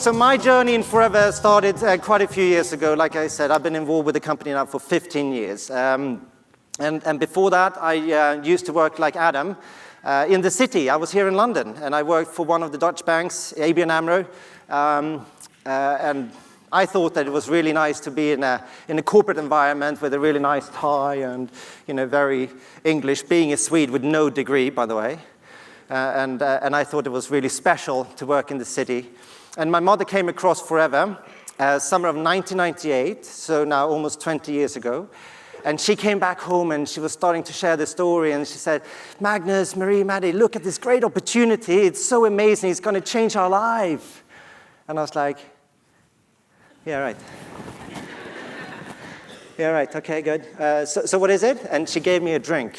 So my journey in Forever started quite a few years ago. Like I said, I've been involved with the company now for 15 years. And before that, I used to work like Adam in the city. I was here in London, and I worked for one of the Dutch banks, ABN AMRO. And I thought that it was really nice to be in a corporate environment with a really nice tie and, very English, being a Swede with no degree, by the way. And I thought it was really special to work in the city. And my mother came across Forever, summer of 1998, so now almost 20 years ago. And she came back home and she was starting to share the story, and she said, Magnus, Marie, Maddie, look at this great opportunity. It's so amazing. It's going to change our life. And I was like, yeah, right. Yeah, right. Okay, good. So what is it? And she gave me a drink.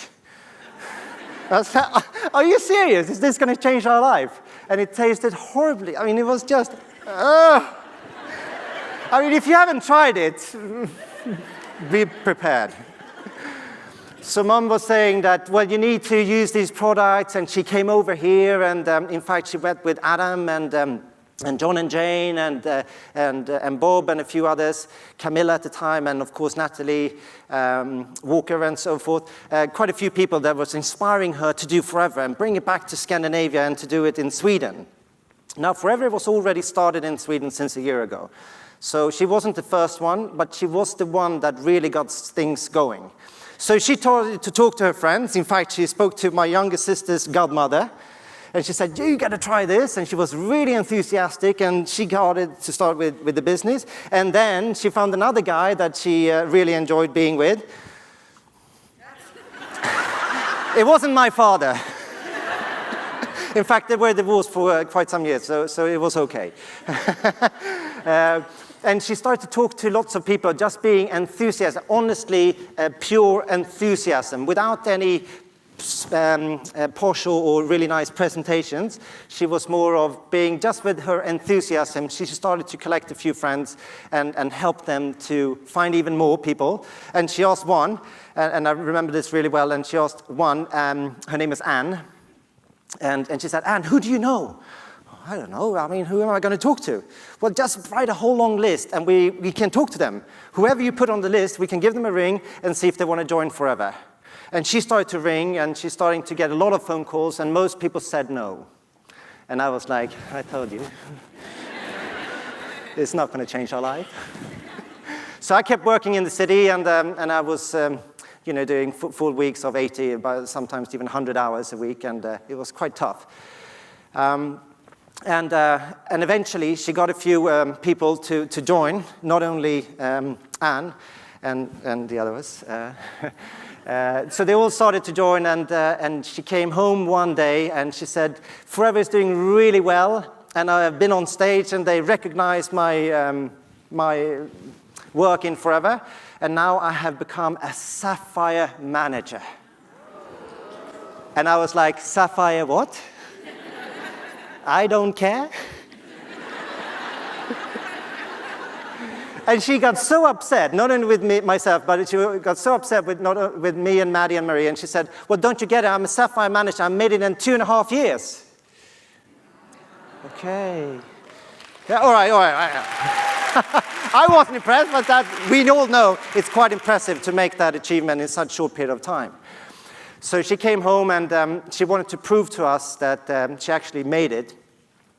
I was like, are you serious? Is this going to change our life? And it tasted horribly. I mean, it was just, I mean, if you haven't tried it, be prepared. So Mom was saying that, well, you need to use these products, and she came over here, and in fact, she went with Adam and John and Jane and Bob and a few others, Camilla at the time, and of course Natalie Walker and so forth. Quite a few people that was inspiring her to do Forever and bring it back to Scandinavia and to do it in Sweden. Now, Forever was already started in Sweden since a year ago. So she wasn't the first one, but she was the one that really got things going. So she started to talk to her friends. In fact, she spoke to my younger sister's godmother, and she said, you got to try this. And she was really enthusiastic, and she got it to start with the business. And then she found another guy that she really enjoyed being with. It wasn't my father. In fact, they were divorced for quite some years, so it was okay. And she started to talk to lots of people, just being enthusiastic, honestly, pure enthusiasm, without any partial or really nice presentations. She was more of being just with her enthusiasm. She started to collect a few friends and help them to find even more people. And she asked one, and I remember this really well, and she asked one, her name is Anne, and she said, Anne, who do you know? I don't know. I mean, who am I going to talk to? Well, just write a whole long list, and we can talk to them. Whoever you put on the list, we can give them a ring and see if they want to join Forever. And she started to ring, and she's starting to get a lot of phone calls, and most people said no. And I was like, I told you. It's not going to change our life. So I kept working in the city, and I was doing full weeks of 80, sometimes even 100 hours a week, and it was quite tough. And eventually, she got a few people to join, not only Anne and the others. So they all started to join, and she came home one day, and she said, Forever is doing really well, and I've been on stage, and they recognized my work in Forever, and now I have become a Sapphire manager. And I was like, Sapphire what? I don't care. And she got so upset, not only with me, myself, but she got so upset with me and Maddie and Marie, and she said, well, don't you get it? I'm a Sapphire manager. I made it in 2.5 years. Okay. Yeah, all right. I wasn't impressed, but that we all know it's quite impressive to make that achievement in such a short period of time. So she came home, and she wanted to prove to us that she actually made it.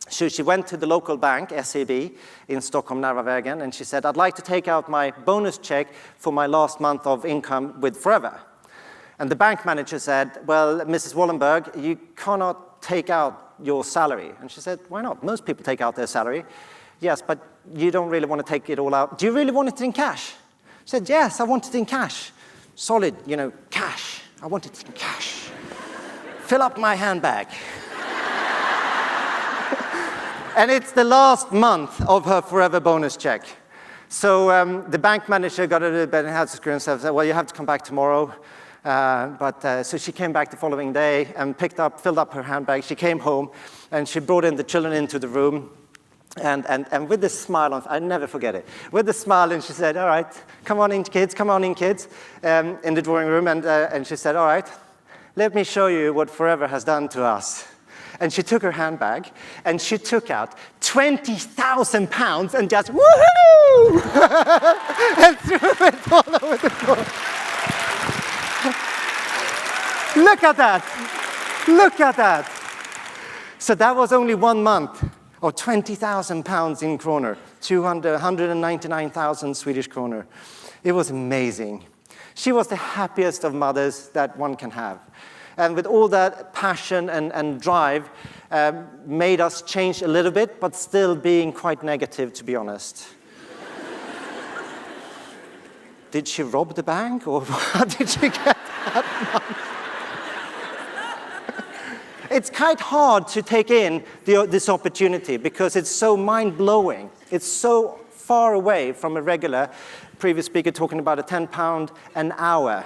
So she went to the local bank, SEB, in Stockholm, Narvavägen, and she said, I'd like to take out my bonus check for my last month of income with Forever. And the bank manager said, well, Mrs. Wallenberg, you cannot take out your salary. And she said, why not? Most people take out their salary. Yes, but you don't really want to take it all out. Do you really want it in cash? She said, yes, I want it in cash. Solid, cash. I want it in cash. Fill up my handbag. And it's the last month of her Forever bonus check. So the bank manager got a little bit and had to screw himself and said, well, you have to come back tomorrow. So she came back the following day and filled up her handbag. She came home, and she brought in the children into the room. And with this smile on, I never forget it. With the smile, and she said, all right, come on in, kids, in the drawing room. And she said, all right, let me show you what Forever has done to us. And she took her handbag, and she took out 20,000 pounds and just woohoo! And threw it all over the floor. Look at that. Look at that. So that was only 1 month of 20,000 pounds in kroner, 199,000 Swedish kroner. It was amazing. She was the happiest of mothers that one can have. And with all that passion and drive, made us change a little bit, but still being quite negative, to be honest. Did she rob the bank, or how did she get that money? It's quite hard to take in this opportunity because it's so mind-blowing. It's so far away from a regular previous speaker talking about a £10 an hour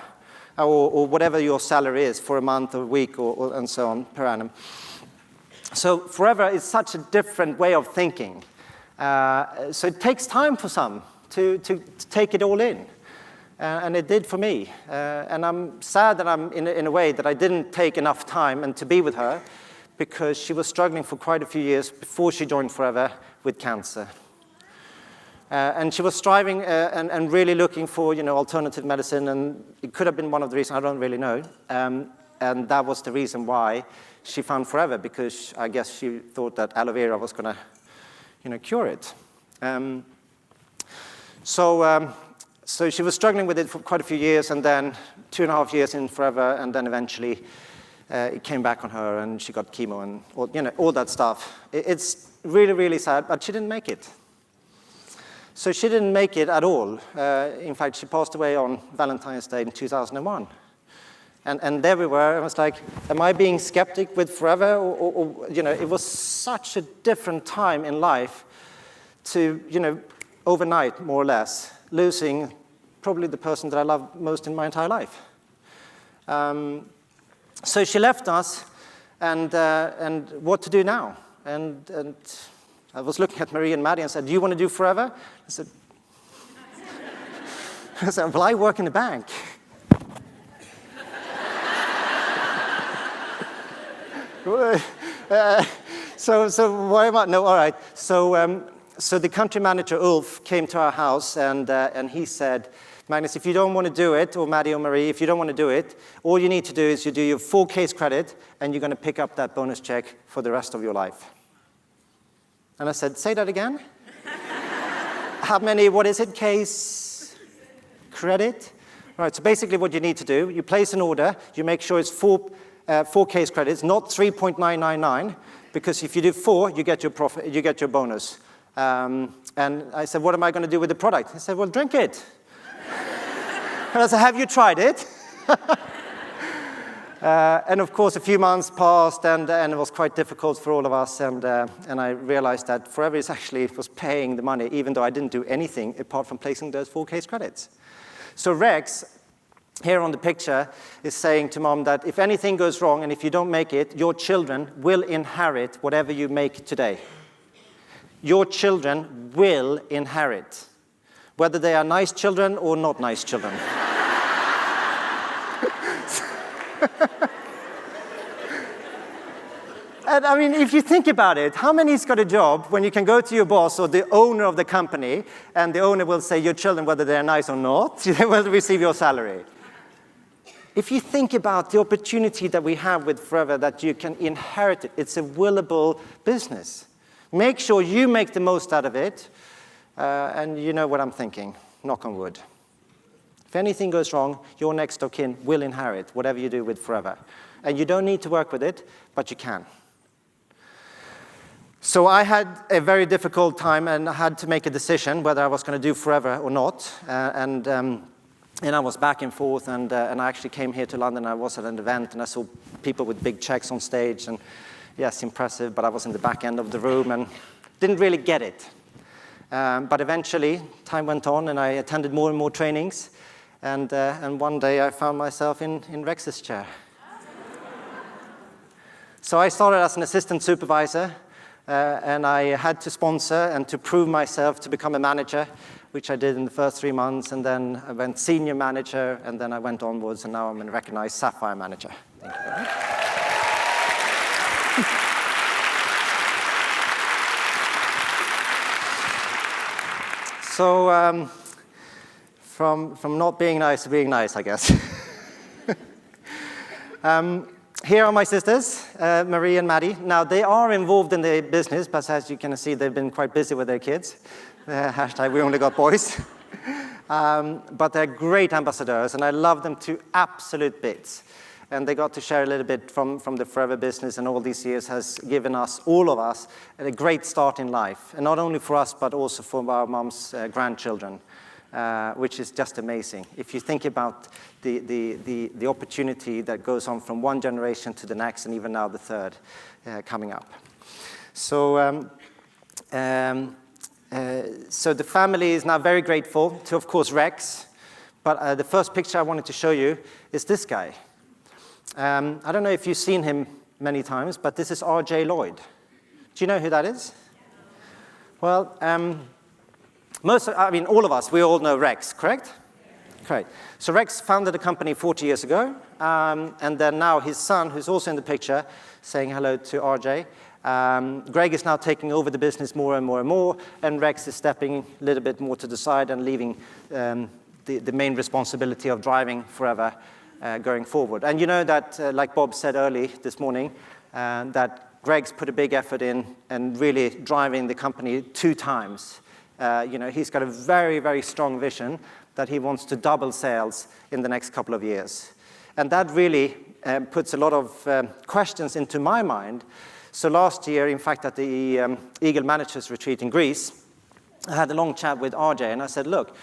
or whatever your salary is for a month or a week and so on per annum. So forever is such a different way of thinking. So it takes time for some to take it all in. And it did for me. And I'm sad that I'm in a way that I didn't take enough time and to be with her because she was struggling for quite a few years before she joined Forever with cancer. And she was striving and really looking for, alternative medicine, and it could have been one of the reasons, I don't really know. And that was the reason why she found Forever, because I guess she thought that aloe vera was going to, cure it. So she was struggling with it for quite a few years, and then 2.5 years in Forever, and then eventually it came back on her, and she got chemo and all that stuff. It's really, really sad, but she didn't make it. So she didn't make it at all. In fact, she passed away on Valentine's Day in 2001. And there we were. I was like, am I being skeptic with Forever? Or it was such a different time in life to, overnight, more or less, losing probably the person that I loved most in my entire life. So she left us, and what to do now? And I was looking at Marie and Maddie and said, do you want to do Forever? I said, well, I work in the bank. So why am I? No, all right. So the country manager, Ulf, came to our house, and he said, Magnus, if you don't want to do it, or Maddie or Marie, if you don't want to do it, all you need to do is you do your full case credit, and you're going to pick up that bonus check for the rest of your life. And I said, say that again? How many, what is it, case credit? Right, so basically what you need to do, you place an order, you make sure it's four case credits, not 3.999, because if you do 4, you get your profit, you get your bonus. And I said, what am I going to do with the product? He said, well, drink it. And I said, have you tried it? And of course, a few months passed, and it was quite difficult for all of us. And I realized that Forever was paying the money, even though I didn't do anything apart from placing those 4 case credits. So Rex, here on the picture, is saying to Mom that if anything goes wrong and if you don't make it, your children will inherit whatever you make today. Your children will inherit, whether they are nice children or not nice children. And I mean, if you think about it, how many's got a job when you can go to your boss or the owner of the company, and the owner will say your children, whether they're nice or not, they will receive your salary. If you think about the opportunity that we have with Forever, that you can inherit it, it's a willable business. Make sure you make the most out of it, and you know what I'm thinking, knock on wood. If anything goes wrong, your next of kin will inherit whatever you do with Forever. And you don't need to work with it, but you can. So I had a very difficult time, and I had to make a decision whether I was going to do Forever or not. And I was back and forth, and I actually came here to London. I was at an event, and I saw people with big checks on stage, and yes, impressive, but I was in the back end of the room and didn't really get it. But eventually, time went on, and I attended more and more trainings, and one day I found myself in Rex's chair. So I started as an assistant supervisor, and I had to sponsor and to prove myself to become a manager, which I did in the first 3 months, and then I went senior manager, and then I went onwards, and now I'm a recognized Sapphire manager. Thank you very much. So from not being nice to being nice, I guess. Here are my sisters, Marie and Maddie. Now, they are involved in the business, but as you can see, they've been quite busy with their kids. Hashtag we only got boys. But they're great ambassadors, and I love them to absolute bits. And they got to share a little bit from the Forever business, and all these years has given us, all of us, a great start in life. And not only for us, but also for our mom's grandchildren, which is just amazing. If you think about the opportunity that goes on from one generation to the next, and even now the third coming up. So, so the family is now very grateful to, of course, Rex. But the first picture I wanted to show you is this guy. I don't know if you've seen him many times, but this is R.J. Lloyd. Do you know who that is? Well, all of us, we all know Rex, correct? Correct. So Rex founded a company 40 years ago, and then now his son, who's also in the picture, saying hello to R.J. Greg is now taking over the business more and more and more, and Rex is stepping a little bit more to the side and leaving the main responsibility of driving Forever going forward. And you know that, like Bob said early this morning, that Greg's put a big effort in and really driving the company 2 times. He's got a very, very strong vision that he wants to double sales in the next couple of years. And that really puts a lot of questions into my mind. So last year, in fact, at the Eagle Managers Retreat in Greece, I had a long chat with RJ, and I said, look,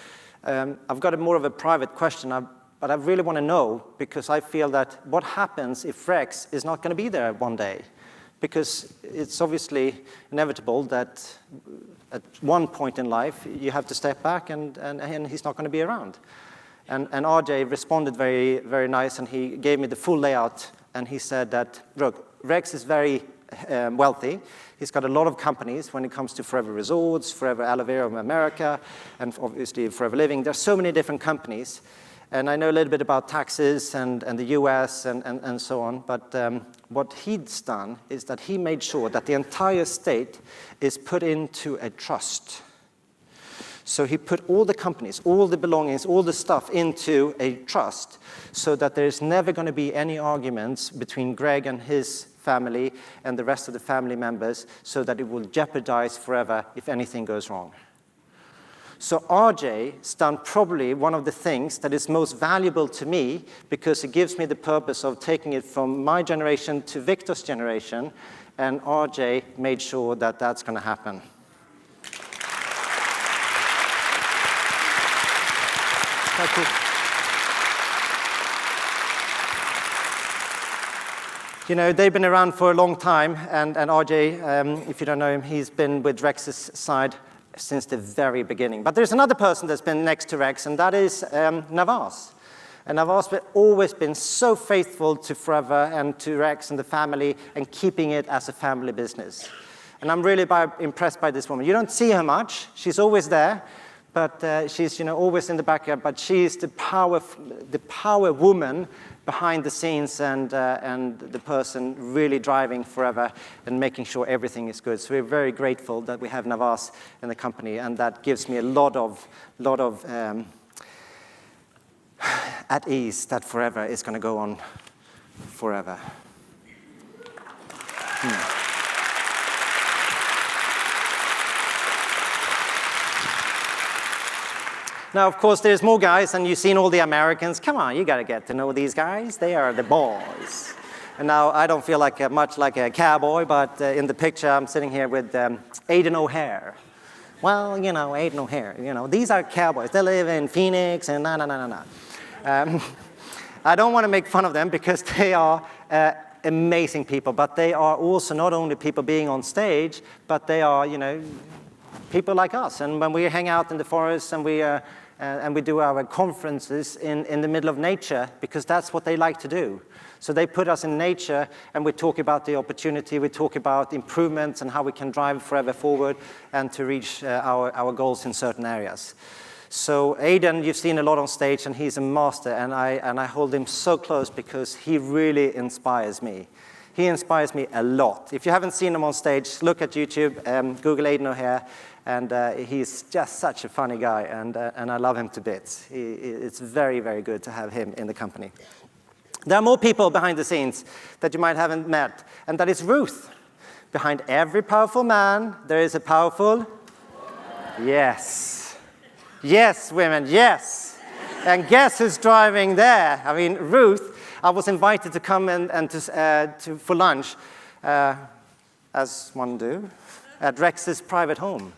I've got more of a private question, but I really want to know, because I feel that what happens if Rex is not going to be there one day? Because it's obviously inevitable that at one point in life, you have to step back and he's not going to be around. And RJ responded very, very nice, and he gave me the full layout, and he said that, look, Rex is very wealthy. He's got a lot of companies when it comes to Forever Resorts, Forever Aloe Vera of America, and obviously Forever Living. There's so many different companies. And I know a little bit about taxes and the US and so on, but what he's done is that he made sure that the entire estate is put into a trust. So he put all the companies, all the belongings, all the stuff into a trust, so that there's never going to be any arguments between Greg and his family and the rest of the family members, so that it will jeopardize Forever if anything goes wrong. So RJ's done probably one of the things that is most valuable to me, because it gives me the purpose of taking it from my generation to Victor's generation, and RJ made sure that that's going to happen. Thank you. You know, they've been around for a long time, and RJ, if you don't know him, he's been with Rex's side since the very beginning. But there's another person that's been next to Rex, and that is Navas. And Navas has always been so faithful to Forever and to Rex and the family, and keeping it as a family business. And I'm really impressed by this woman. You don't see her much. She's always there, but she's always in the background. But she's the power woman behind the scenes, and the person really driving Forever and making sure everything is good. So we're very grateful that we have Navas in the company, and that gives me a lot of at ease that Forever is going to go on forever. Now, of course, there's more guys, and you've seen all the Americans. Come on, you got to get to know these guys. They are the boys. And now, I don't feel like much like a cowboy, but in the picture, I'm sitting here with Aiden O'Hare. Well, Aiden O'Hare, these are cowboys. They live in Phoenix and I don't want to make fun of them, because they are amazing people, but they are also not only people being on stage, but they are, people like us. And when we hang out in the forest and we do our conferences in the middle of nature, because that's what they like to do. So they put us in nature, and we talk about the opportunity, we talk about improvements and how we can drive Forever forward and to reach our goals in certain areas. So Aiden, you've seen a lot on stage, and he's a master, and I hold him so close because he really inspires me. He inspires me a lot. If you haven't seen him on stage, look at YouTube, Google Aiden O'Hare, And he's just such a funny guy, and I love him to bits. It's very, very good to have him in the company. There are more people behind the scenes that you might haven't met, and that is Ruth. Behind every powerful man, there is a powerful woman. Yes. Yes, women, yes. And guess who's driving there? I mean, Ruth, I was invited to come for lunch, as one do, at Rex's private home.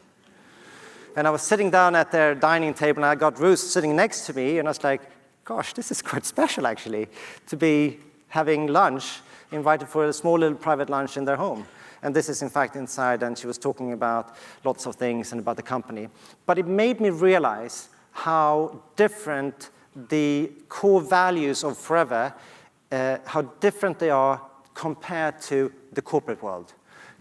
And I was sitting down at their dining table, and I got Ruth sitting next to me, and I was like, gosh, this is quite special, actually, to be having lunch, invited for a small little private lunch in their home. And this is, in fact, inside, and she was talking about lots of things and about the company. But it made me realize how different the core values of Forever, how different they are compared to the corporate world.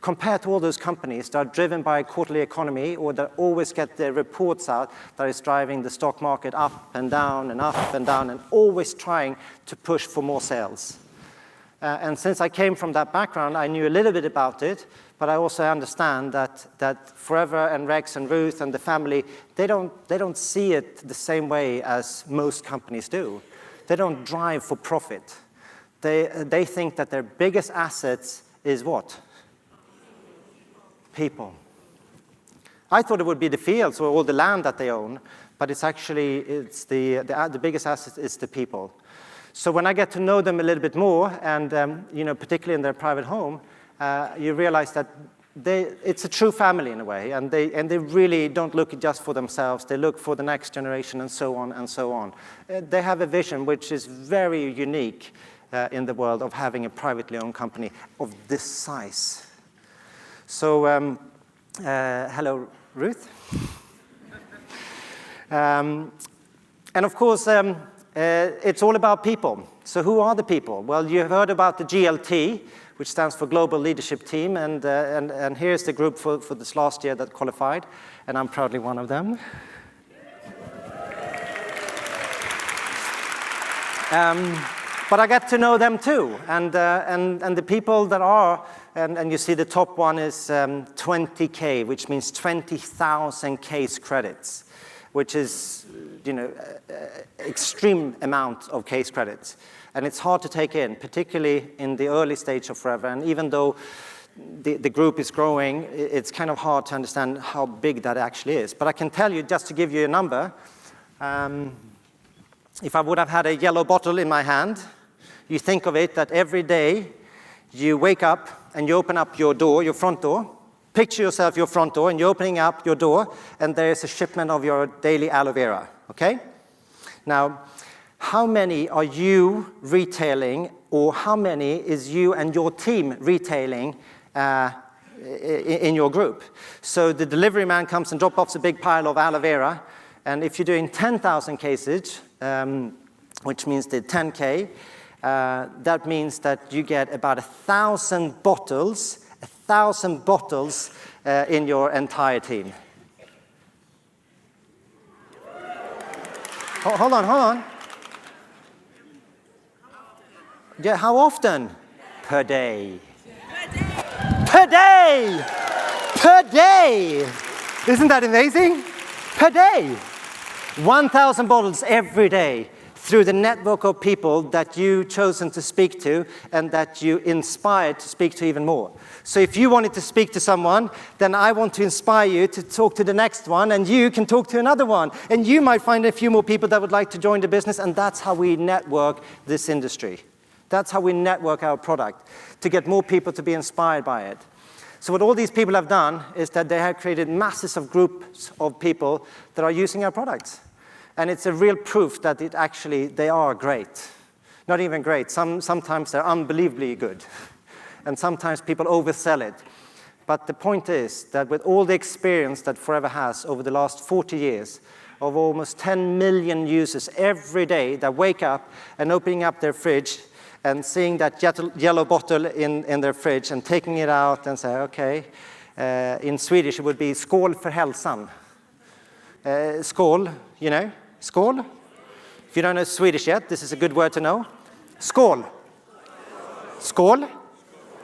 Compared to all those companies that are driven by a quarterly economy or that always get their reports out that is driving the stock market up and down and up and down and always trying to push for more sales. And since I came from that background, I knew a little bit about it, but I also understand that Forever and Rex and Ruth and the family, they don't see it the same way as most companies do. They don't drive for profit. They think that their biggest assets is what? People. I thought it would be the fields or all the land that they own, but it's the biggest asset is the people. So when I get to know them a little bit more, and particularly in their private home, you realize that it's a true family in a way, and they really don't look just for themselves. They look for the next generation, and so on and so on. They have a vision which is very unique in the world of having a privately owned company of this size. So, hello, Ruth. And of course, it's all about people. So who are the people? Well, you have heard about the GLT, which stands for Global Leadership Team, and here's the group for this last year that qualified, and I'm proudly one of them. But I get to know them too, and the people that are, and you see the top one is 20K, which means 20,000 case credits, which is, extreme amount of case credits. And it's hard to take in, particularly in the early stage of Forever. And even though the group is growing, it's kind of hard to understand how big that actually is. But I can tell you, just to give you a number, if I would have had a yellow bottle in my hand, you think of it that every day you wake up and you open up your door, your front door. Picture yourself your front door, and you're opening up your door, and there's a shipment of your daily aloe vera, okay? Now, how many are you retailing, or how many is you and your team retailing in your group? So the delivery man comes and drops off a big pile of aloe vera, and if you're doing 10,000 cases, which means the 10K, that means that you get about 1,000 bottles in your entire team. Hold on. Yeah, how often? Per day. Per day! Per day! Isn't that amazing? Per day. 1,000 bottles every day through the network of people that you've chosen to speak to and that you inspired to speak to even more. So if you wanted to speak to someone, then I want to inspire you to talk to the next one, and you can talk to another one. And you might find a few more people that would like to join the business, and that's how we network this industry. That's how we network our product, to get more people to be inspired by it. So what all these people have done is that they have created masses of groups of people that are using our products. And it's a real proof that they are great. Not even great. Sometimes they're unbelievably good. And sometimes people oversell it. But the point is that with all the experience that Forever has over the last 40 years, of almost 10 million users every day that wake up and opening up their fridge and seeing that yellow bottle in their fridge and taking it out and say, okay, in Swedish it would be skål för hälsan. Skål, skål. If you don't know Swedish yet, this is a good word to know. Skål. Skål.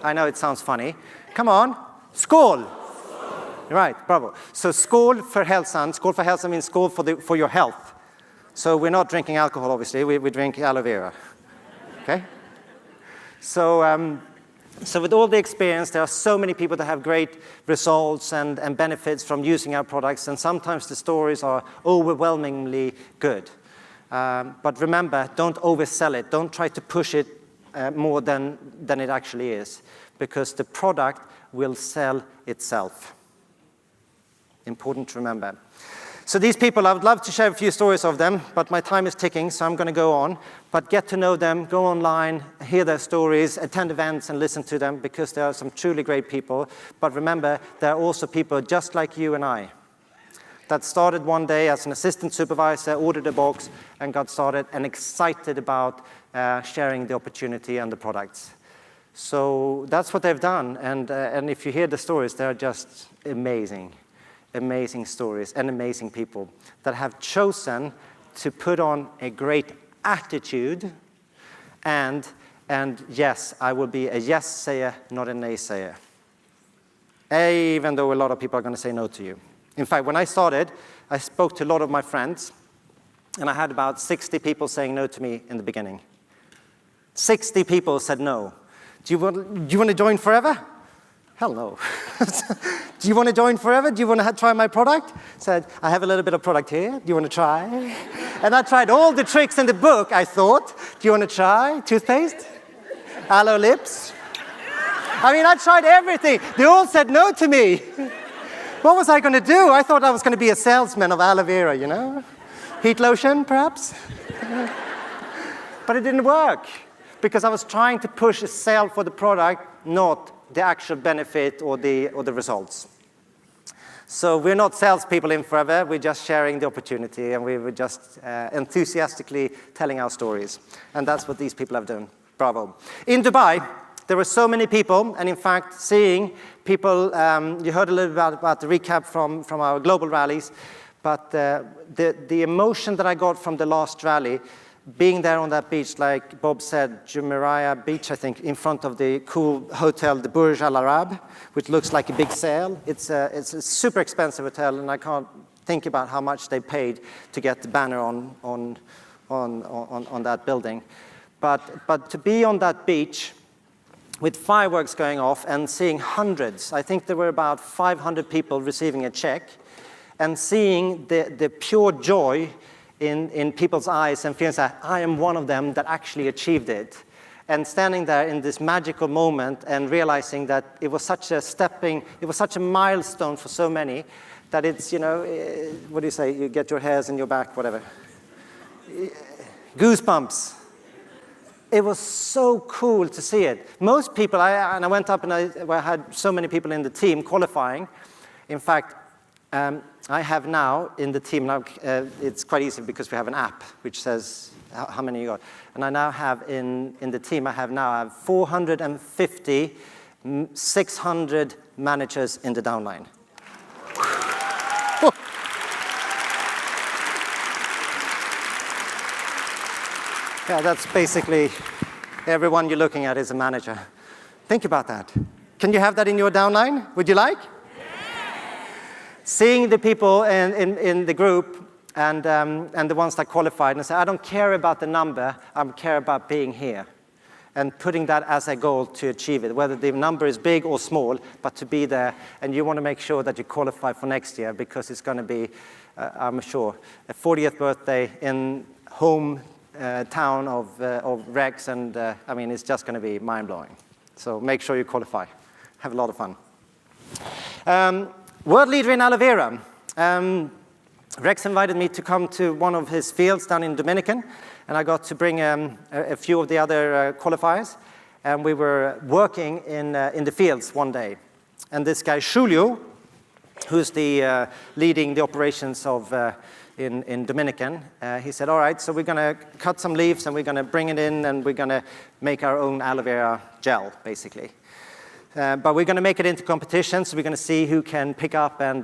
I know it sounds funny. Come on. Skål. Right, bravo. So skål för hälsan. Skål för hälsan means skål for your health. So we're not drinking alcohol, obviously. We drink aloe vera. Okay? So with all the experience, there are so many people that have great results and benefits from using our products, and sometimes the stories are overwhelmingly good. But remember, don't oversell it. Don't try to push it more than it actually is, because the product will sell itself. Important to remember. So these people, I would love to share a few stories of them, but my time is ticking, so I'm going to go on. But get to know them, go online, hear their stories, attend events and listen to them, because there are some truly great people. But remember, there are also people just like you and I that started one day as an assistant supervisor, ordered a box, and got started and excited about sharing the opportunity and the products. So that's what they've done. And if you hear the stories, they're just amazing. Amazing stories and amazing people that have chosen to put on a great attitude and yes, I will be a yes sayer, not a naysayer. Even though a lot of people are going to say no to you. In fact, when I started, I spoke to a lot of my friends, and I had about 60 people saying no to me in the beginning. 60 people said no. Do you want to join forever? Hell no. Do you want to join forever? Do you want to try my product? Said, I have a little bit of product here. Do you want to try? And I tried all the tricks in the book, I thought. Do you want to try? Toothpaste? Aloe lips? I mean, I tried everything. They all said no to me. What was I going to do? I thought I was going to be a salesman of aloe vera, you know? Heat lotion, perhaps? But it didn't work, because I was trying to push a sale for the product, not the actual benefit or the results. So we're not salespeople in forever. We're just sharing the opportunity, and we were just enthusiastically telling our stories. And that's what these people have done. Bravo. In Dubai, there were so many people, and in fact, seeing people, you heard a little bit about the recap from our global rallies, but the emotion that I got from the last rally, being there on that beach, like Bob said, Jumeirah Beach, I think, in front of the cool hotel, the Burj Al Arab, which looks like a big sail. It's a super expensive hotel, and I can't think about how much they paid to get the banner on that building. But to be on that beach with fireworks going off and seeing hundreds, I think there were about 500 people receiving a check, and seeing the pure joy in people's eyes and feeling that I am one of them that actually achieved it. And standing there in this magical moment and realizing that it was such a milestone for so many, that it's, you know, what do you say, you get your hairs in your back, whatever. Goosebumps. It was so cool to see it. Most people, I went up and I had so many people in the team qualifying. In fact, I have now in the team, now it's quite easy because we have an app which says how many you got. And I now have in the team, I have 450, 600 managers in the downline. Yeah, that's basically everyone you're looking at is a manager. Think about that. Can you have that in your downline? Would you like? Seeing the people in the group and the ones that qualified and say, I don't care about the number, I care about being here. And putting that as a goal to achieve it, whether the number is big or small, but to be there. And you want to make sure that you qualify for next year, because it's going to be, I'm sure, a 40th birthday in home town of Rex. And I mean, it's just going to be mind-blowing. So make sure you qualify. Have a lot of fun. World leader in aloe vera. Rex invited me to come to one of his fields down in Dominican, and I got to bring a few of the other qualifiers, and we were working in the fields one day. And this guy, Julio, who's the leading the operations of in Dominican, he said, all right, so we're going to cut some leaves, and we're going to bring it in, and we're going to make our own aloe vera gel, basically. But we're going to make it into competitions. So we're going to see who can pick up and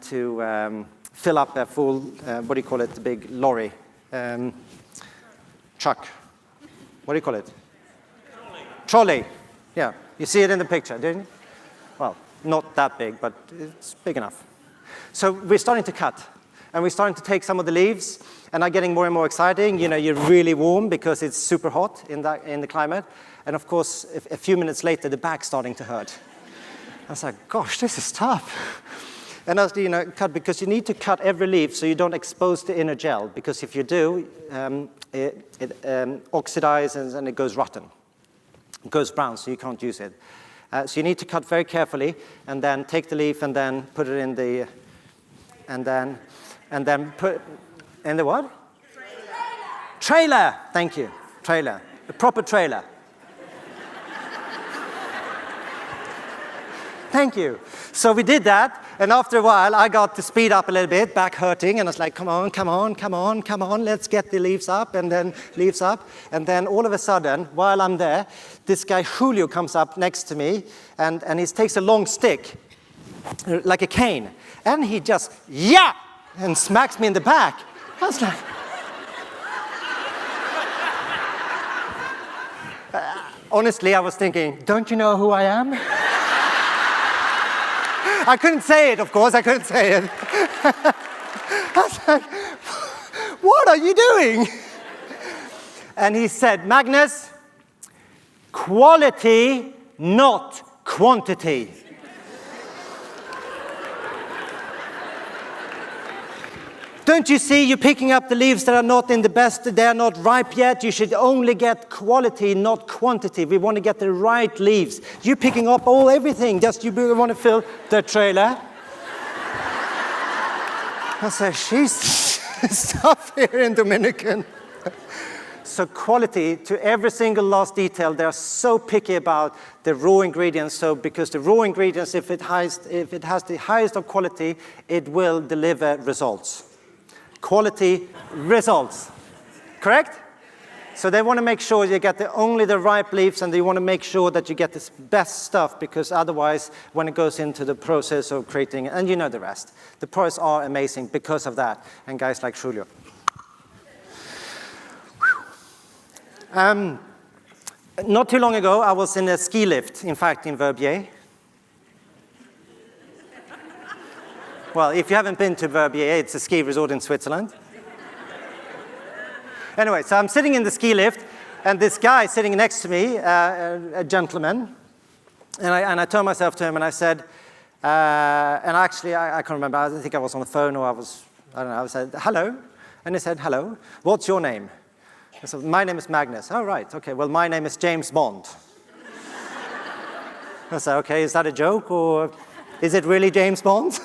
to fill up a full, what do you call it, the big lorry? Truck. What do you call it? Trolley. Yeah, you see it in the picture, didn't you? Well, not that big, but it's big enough. So we're starting to cut, and we're starting to take some of the leaves, and are getting more and more exciting. You know, you're really warm because it's super hot in the climate. And of course, a few minutes later, the back's starting to hurt. I was like, gosh, this is tough. And as cut, because you need to cut every leaf so you don't expose the inner gel, because if you do, it oxidizes and it goes rotten. It goes brown, so you can't use it. So you need to cut very carefully, and then take the leaf and then put it in the, and then put in the what? Trailer. Thank you. Trailer. The proper trailer. Thank you. So we did that, and after a while, I got to speed up a little bit, back hurting, and I was like, come on, let's get the leaves up, and then leaves up. And then all of a sudden, while I'm there, this guy Julio comes up next to me, and he takes a long stick, like a cane, and he just, yeah, and smacks me in the back. I was like, honestly, I was thinking, don't you know who I am? I couldn't say it, of course, I couldn't say it. I was like, what are you doing? And he said, Magnus, quality, not quantity. Don't you see you're picking up the leaves that are not in the best, they're not ripe yet? You should only get quality, not quantity. We want to get the right leaves. You're picking up everything, just you want to fill the trailer. I said, she's tough here in Dominican. So quality to every single last detail. They're so picky about the raw ingredients. So because the raw ingredients, if it has the highest of quality, it will deliver results. Quality results, correct? So they want to make sure you get only the ripe leaves, and they want to make sure that you get the best stuff, because otherwise, when it goes into the process of creating, and you know the rest, the products are amazing because of that, and guys like Julio. Not too long ago, I was in a ski lift, in fact, in Verbier. Well, if you haven't been to Verbier, it's a ski resort in Switzerland. Anyway, so I'm sitting in the ski lift, and this guy sitting next to me, a gentleman, and I turned myself to him and I said, and actually I can't remember, I think I was on the phone or I said, hello. And he said, hello, what's your name? I said, my name is Magnus. Oh, right, okay, well, my name is James Bond. I said, okay, is that a joke, or is it really James Bond?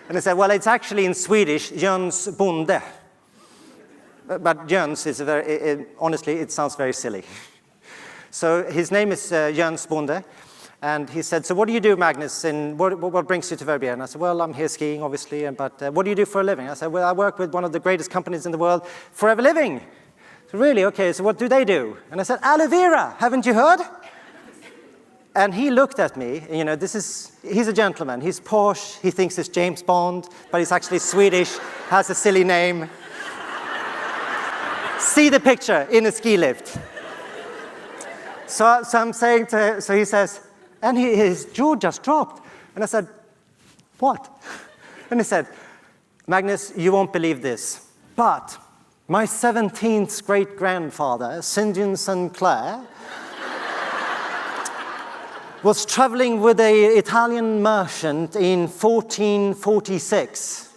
And he said, well, it's actually in Swedish, Jöns Bonde. But Jöns is honestly, it sounds very silly. So his name is Jöns Bonde. And he said, so what do you do, Magnus, and what brings you to Verbier? And I said, well, I'm here skiing, obviously, but what do you do for a living? I said, well, I work with one of the greatest companies in the world, Forever Living. So really, okay, so what do they do? And I said, aloe vera, haven't you heard? And he looked at me, you know, he's a gentleman, he's posh, he thinks it's James Bond, but he's actually Swedish, has a silly name. See the picture in a ski lift. So I'm saying so he says, and his jaw just dropped. And I said, what? And he said, Magnus, you won't believe this, but my 17th great-grandfather, St. John Sinclair, was traveling with an Italian merchant in 1446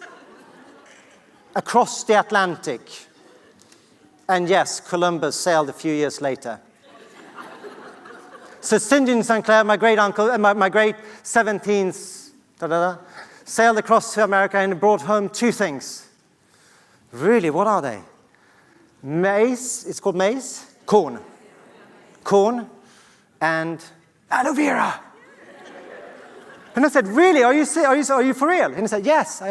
across the Atlantic. And yes, Columbus sailed a few years later. So St. John Sinclair, my great-uncle, my great 17th, sailed across to America and brought home two things. Really, what are they? Maize, it's called maize? Corn. Corn and aloe vera. And I said, really, are you for real? And he said, yes.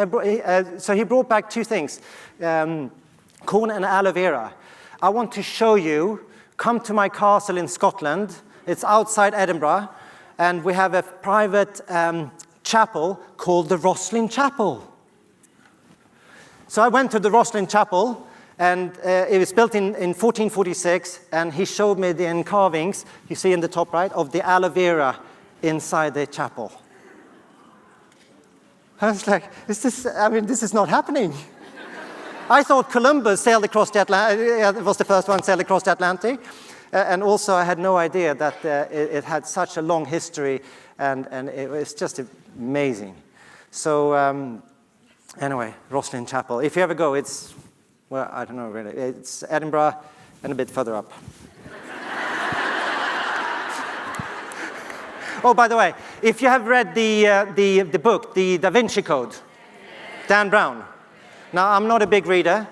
So he brought back two things, corn and aloe vera. I want to show you, come to my castle in Scotland. It's outside Edinburgh, and we have a private chapel called the Roslin Chapel. So I went to the Roslin Chapel, and it was built in 1446, and he showed me the carvings, you see in the top right, of the aloe vera inside the chapel. I was like, this is not happening. I thought Columbus sailed across the Atlantic, was the first one sailed across the Atlantic. And also I had no idea that it had such a long history, and it was just amazing. So anyway, Rosslyn Chapel. If you ever go, it's, well, I don't know really. It's Edinburgh and a bit further up. Oh, by the way, if you have read the book, The Da Vinci Code, Dan Brown. Now, I'm not a big reader,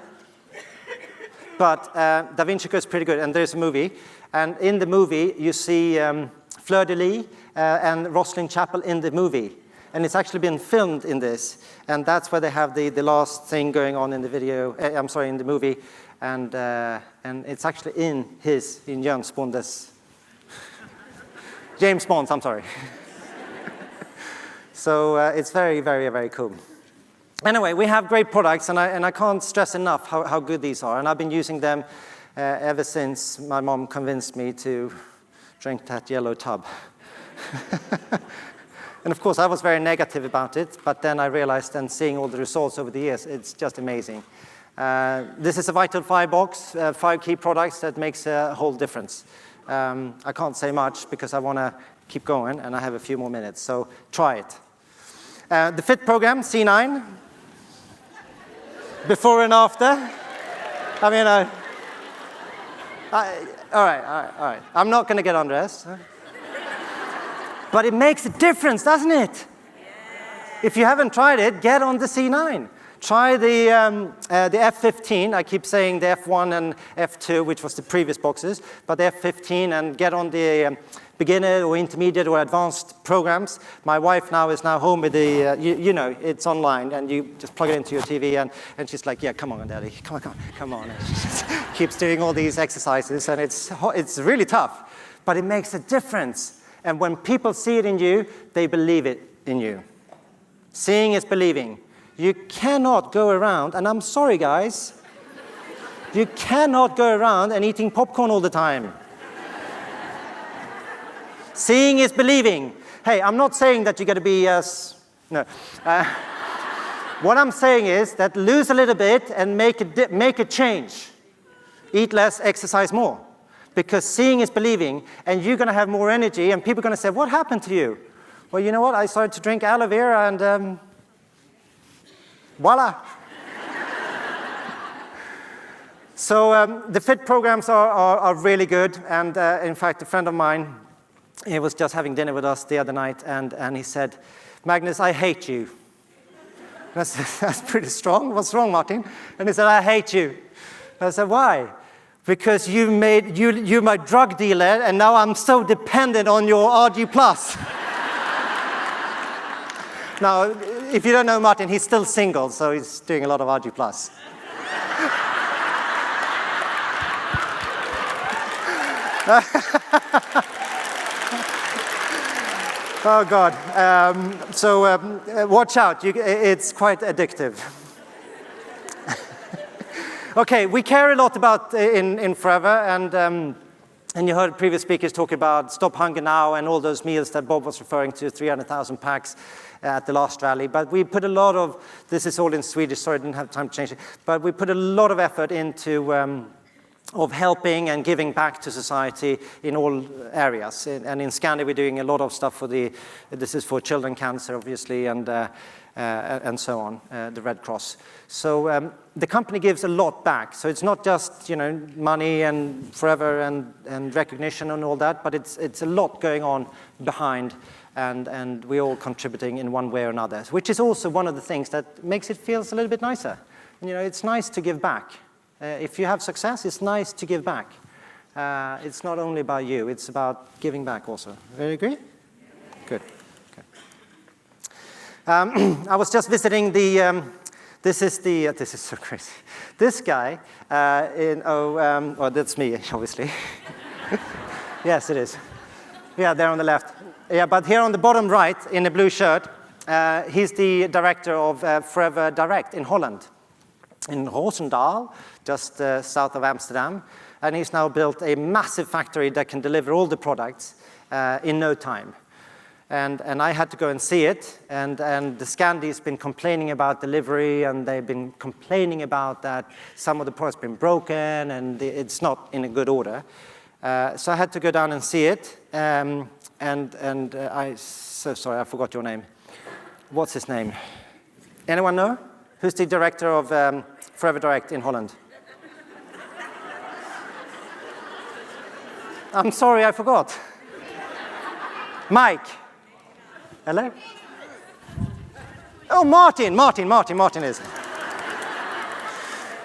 but Da Vinci Code is pretty good, and there's a movie. And in the movie, you see Fleur-de-Lis and Rosslyn Chapel in the movie. And it's actually been filmed in this. And that's where they have the last thing going on in the video, in the movie. And it's actually in James Bond's, James Bond's, I'm sorry. So it's very, very, very cool. Anyway, we have great products, and I can't stress enough how good these are. And I've been using them ever since my mom convinced me to drink that yellow tub. And of course, I was very negative about it, but then I realized, and seeing all the results over the years, it's just amazing. This is a Vital 5 box, 5 key products that makes a whole difference. I can't say much because I want to keep going, and I have a few more minutes, so try it. The Fit program, C9. Before and after. I mean, all right. I'm not going to get undressed. But it makes a difference, doesn't it? Yes. If you haven't tried it, get on the C9. Try the F15. I keep saying the F1 and F2, which was the previous boxes, but the F15, and get on the beginner or intermediate or advanced programs. My wife now is home with the, you know, it's online, and you just plug it into your TV, and she's like, yeah, come on, Daddy, come on. And she just keeps doing all these exercises, and it's really tough, but it makes a difference. And when people see it in you, they believe it in you. Seeing is believing. You cannot go around, and I'm sorry, guys, you cannot go around and eating popcorn all the time. Seeing is believing. Hey, I'm not saying that you got to be, no. What I'm saying is that lose a little bit and make a change. Eat less, exercise more. Because seeing is believing, and you're going to have more energy, and people are going to say, what happened to you? Well, you know what? I started to drink aloe vera, and voila. So the Fit programs are really good, and in fact, a friend of mine, he was just having dinner with us the other night, and he said, Magnus, I hate you. That's pretty strong. What's wrong, Martin? And he said, I hate you. I said, why? Because you're my drug dealer, and now I'm so dependent on your RG+. Now, if you don't know Martin, he's still single, so he's doing a lot of RG+. Oh, God. Watch out. It's quite addictive. Okay, we care a lot about in Forever, and you heard previous speakers talk about Stop Hunger Now and all those meals that Bob was referring to, 300,000 packs at the last rally. But we put a lot of, this is all in Swedish, sorry I didn't have time to change it, but we put a lot of effort into of helping and giving back to society in all areas. And in Scandi, we're doing a lot of stuff for this is for children cancer, obviously, and so on, the Red Cross. So the company gives a lot back. So it's not just, money and Forever and recognition and all that, but it's a lot going on behind, and we're all contributing in one way or another, which is also one of the things that makes it feel a little bit nicer. It's nice to give back. If you have success, it's nice to give back. It's not only about you, it's about giving back also. Do you agree? Good. I was just visiting this is so crazy. This guy, that's me, obviously. Yes, it is. Yeah, there on the left. Yeah, but here on the bottom right, in a blue shirt, he's the director of Forever Direct in Holland, in Roosendaal, just south of Amsterdam. And he's now built a massive factory that can deliver all the products in no time. And I had to go and see it, and the Scandie's been complaining about delivery, and they've been complaining about that some of the products been broken, and it's not in a good order. So I had to go down and see it, so sorry, I forgot your name. What's his name? Anyone know? Who's the director of Forever Direct in Holland? I'm sorry, I forgot. Mike. Hello? Oh, Martin is.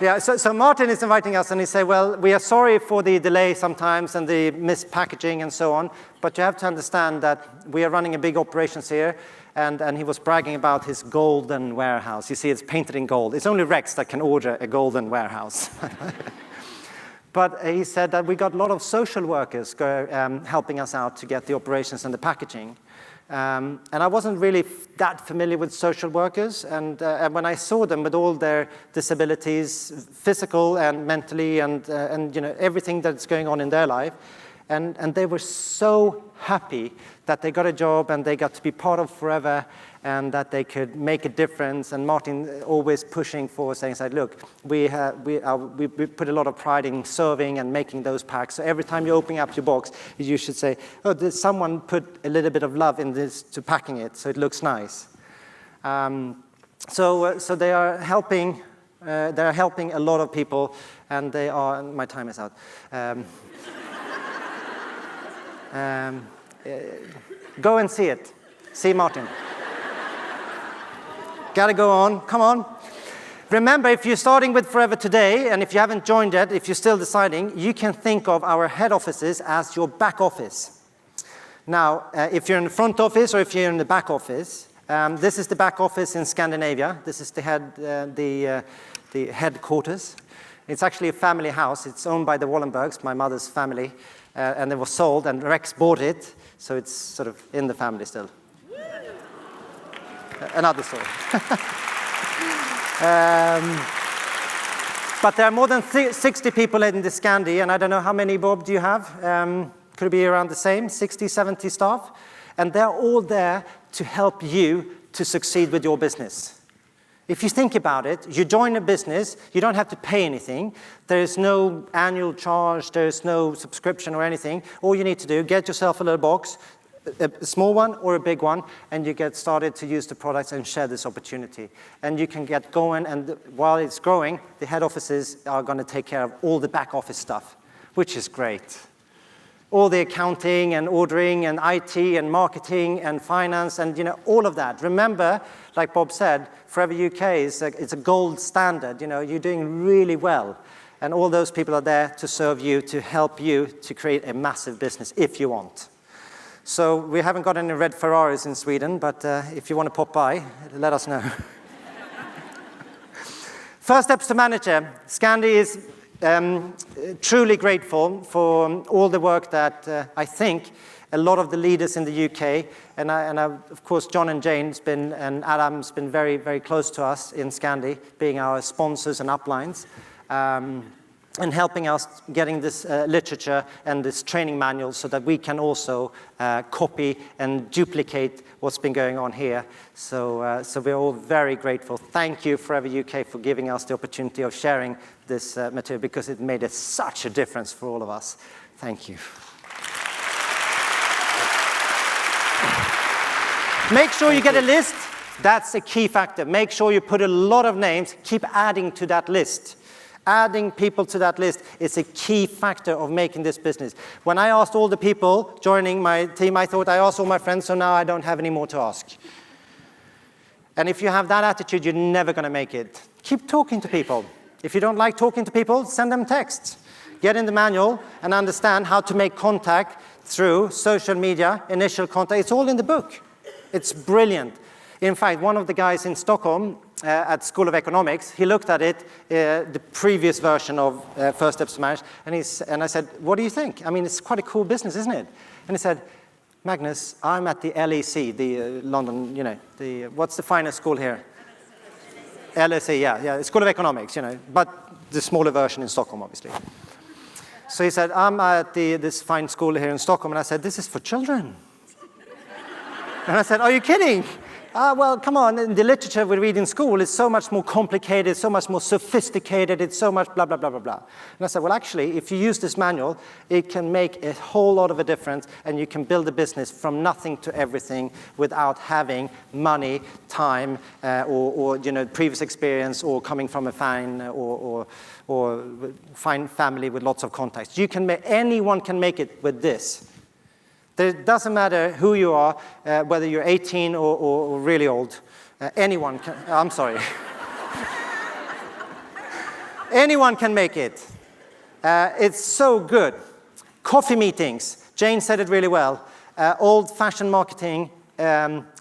Yeah, so Martin is inviting us, and he said, well, we are sorry for the delay sometimes and the missed packaging and so on, but you have to understand that we are running a big operations here, and he was bragging about his golden warehouse. You see, it's painted in gold. It's only Rex that can order a golden warehouse. But he said that we got a lot of social workers helping us out to get the operations and the packaging. And I wasn't really that familiar with social workers, and when I saw them with all their disabilities, physical and mentally, and everything that's going on in their life, and they were so happy that they got a job and they got to be part of Forever, and that they could make a difference. And Martin always pushing for saying, look, we put a lot of pride in serving and making those packs. So every time you open up your box, you should say, oh, did someone put a little bit of love in this to packing it so it looks nice? So they are helping. They're helping a lot of people, and they are. My time is out. Go and see it. See Martin. Got to go on. Come on. Remember, if you're starting with Forever today, and if you haven't joined yet, if you're still deciding, you can think of our head offices as your back office. Now, if you're in the front office or if you're in the back office, this is the back office in Scandinavia. This is the headquarters. It's actually a family house. It's owned by the Wallenbergs, my mother's family, and it was sold, and Rex bought it, so it's sort of in the family still. Another story. But there are more than 60 people in the Scandie, and I don't know how many, Bob, do you have? Could it be around the same, 60, 70 staff? And they're all there to help you to succeed with your business. If you think about it, you join a business, you don't have to pay anything. There is no annual charge, there is no subscription or anything. All you need to do, get yourself a little box, a small one or a big one, and you get started to use the products and share this opportunity. And you can get going, and while it's growing, the head offices are going to take care of all the back office stuff, which is great. All the accounting and ordering and IT and marketing and finance and all of that. Remember, like Bob said, Forever UK it's a gold standard. You're doing really well. And all those people are there to serve you, to help you to create a massive business if you want. So we haven't got any red Ferraris in Sweden, but if you want to pop by, let us know. First steps to manager. Scandie is truly grateful for all the work that I think a lot of the leaders in the UK, and of course John and Jane's and Adam's been very, very close to us in Scandie, being our sponsors and uplines. And helping us getting this literature and this training manual so that we can also copy and duplicate what's been going on here. So we're all very grateful. Thank you, Forever UK, for giving us the opportunity of sharing this material, because it made such a difference for all of us. Thank you. Make sure you get a list. That's a key factor. Make sure you put a lot of names. Keep adding to that list. Adding people to that list is a key factor of making this business. When I asked all the people joining my team, I thought I asked all my friends, so now I don't have any more to ask. And if you have that attitude, you're never going to make it. Keep talking to people. If you don't like talking to people, send them texts. Get in the manual and understand how to make contact through social media, initial contact. It's all in the book. It's brilliant. In fact, one of the guys in Stockholm at School of Economics, he looked at it, the previous version of First Steps to Manage, and I said, what do you think? I mean, it's quite a cool business, isn't it? And he said, Magnus, I'm at the LEC, the London, what's the finest school here? LSE, yeah, School of Economics, but the smaller version in Stockholm, obviously. So he said, I'm at this fine school here in Stockholm, and I said, this is for children. And I said, are you kidding? Well, come on, in the literature we read in school is so much more complicated, so much more sophisticated, it's so much blah, blah, blah, blah, blah. And I said, well, actually, if you use this manual, it can make a whole lot of a difference, and you can build a business from nothing to everything without having money, time, or previous experience, or coming from a fine or fine family with lots of contacts. Anyone can make it with this. It doesn't matter who you are, whether you're 18 or really old. Anyone can, I'm sorry. Anyone can make it. It's so good. Coffee meetings. Jane said it really well. Old-fashioned marketing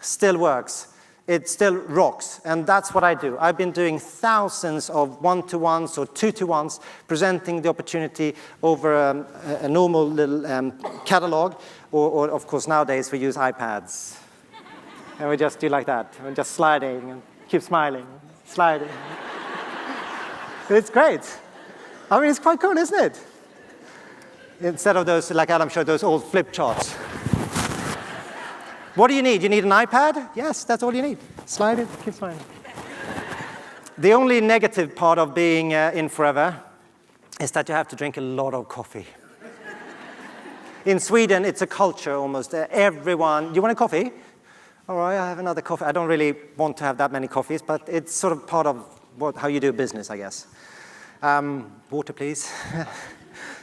still works. It still rocks, and that's what I do. I've been doing thousands of one-to-ones or two-to-ones, presenting the opportunity over a normal little catalog, or of course nowadays we use iPads. And we just do like that. We're just sliding and keep smiling, sliding. It's great. I mean, it's quite cool, isn't it? Instead of those, like Adam showed, those old flip charts. What do you need? You need an iPad? Yes, that's all you need. Slide it, keep sliding. The only negative part of being in forever is that you have to drink a lot of coffee. In Sweden, it's a culture almost. Everyone, you want a coffee? All right, I have another coffee. I don't really want to have that many coffees, but it's sort of part of how you do business, I guess. Water, please.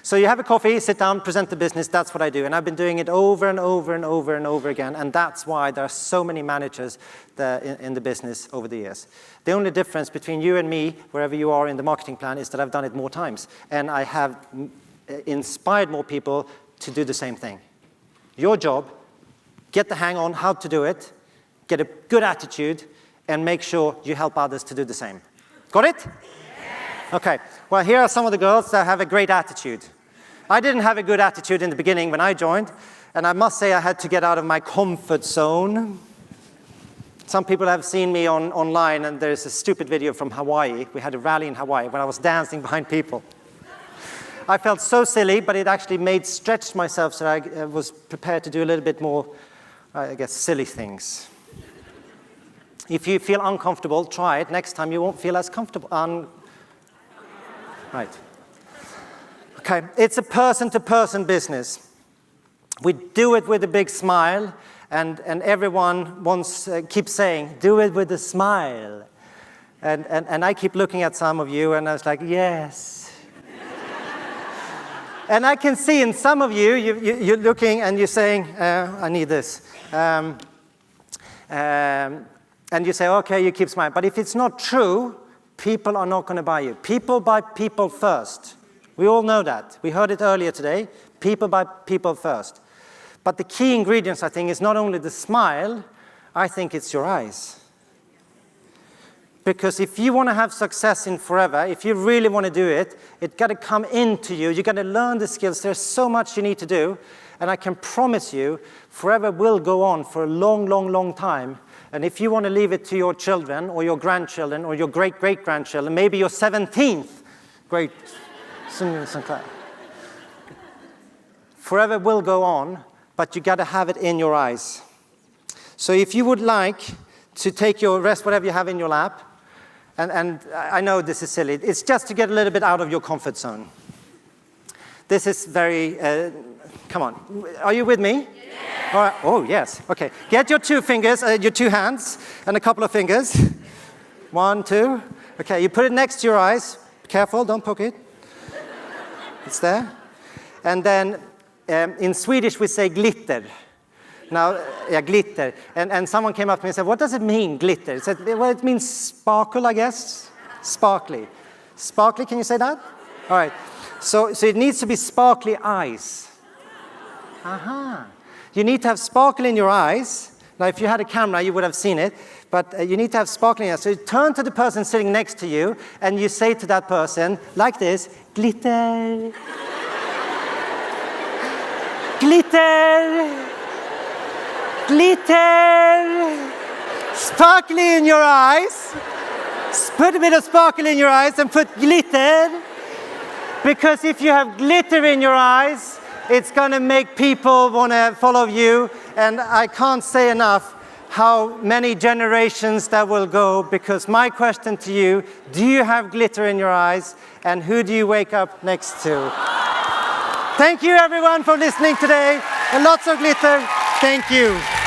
So you have a coffee, sit down, present the business. That's what I do. And I've been doing it over and over and over and over again. And that's why there are so many managers in the business over the years. The only difference between you and me, wherever you are in the marketing plan, is that I've done it more times. And I have inspired more people to do the same thing. Your job, get the hang on how to do it, get a good attitude, and make sure you help others to do the same. Got it? Yes. Okay. Well, here are some of the girls that have a great attitude. I didn't have a good attitude in the beginning when I joined, and I must say I had to get out of my comfort zone. Some people have seen me online, and there's a stupid video from Hawaii. We had a rally in Hawaii when I was dancing behind people. I felt so silly, but it actually stretched myself so I was prepared to do a little bit more, I guess, silly things. If you feel uncomfortable, try it. Next time you won't feel as comfortable. Right. Okay, it's a person-to-person business. We do it with a big smile, and everyone keeps saying, do it with a smile. And I keep looking at some of you, and I was like, yes. And I can see in some of you, you're looking and you're saying, I need this. And you say, okay, you keep smiling. But if it's not true, people are not going to buy you. People buy people first. We all know that. We heard it earlier today. People buy people first. But the key ingredients, I think, is not only the smile, I think it's your eyes. Because if you want to have success in forever, if you really want to do it, it's got to come into you. You've got to learn the skills. There's so much you need to do. And I can promise you, forever will go on for a long, long, long time. And if you want to leave it to your children or your grandchildren or your great-great-grandchildren, maybe your 17th great Sinclair. Forever will go on, but you got to have it in your eyes. So if you would like to take your rest, whatever you have in your lap, and I know this is silly, it's just to get a little bit out of your comfort zone. This is very, come on, are you with me? Yes. All right. Oh, yes, okay. Get your two fingers, your two hands, and a couple of fingers. 1, 2, okay, you put it next to your eyes. Careful, don't poke it. It's there. And then in Swedish we say glitter. Now, yeah, glitter. And someone came up to me and said, what does it mean, glitter? It said, well, it means sparkle, I guess. Sparkly. Sparkly, can you say that? All right. So it needs to be sparkly eyes. Aha. You need to have sparkle in your eyes. Now, if you had a camera, you would have seen it. But you need to have sparkle in your eyes. So you turn to the person sitting next to you, and you say to that person, like this, glitter. Glitter. Glitter. Sparkly in your eyes. Put a bit of sparkle in your eyes and put glitter. Because if you have glitter in your eyes, it's going to make people want to follow you, And I can't say enough how many generations that will go, because my question to you, do you have glitter in your eyes? And who do you wake up next to? Thank you everyone for listening today, and lots of glitter. Thank you.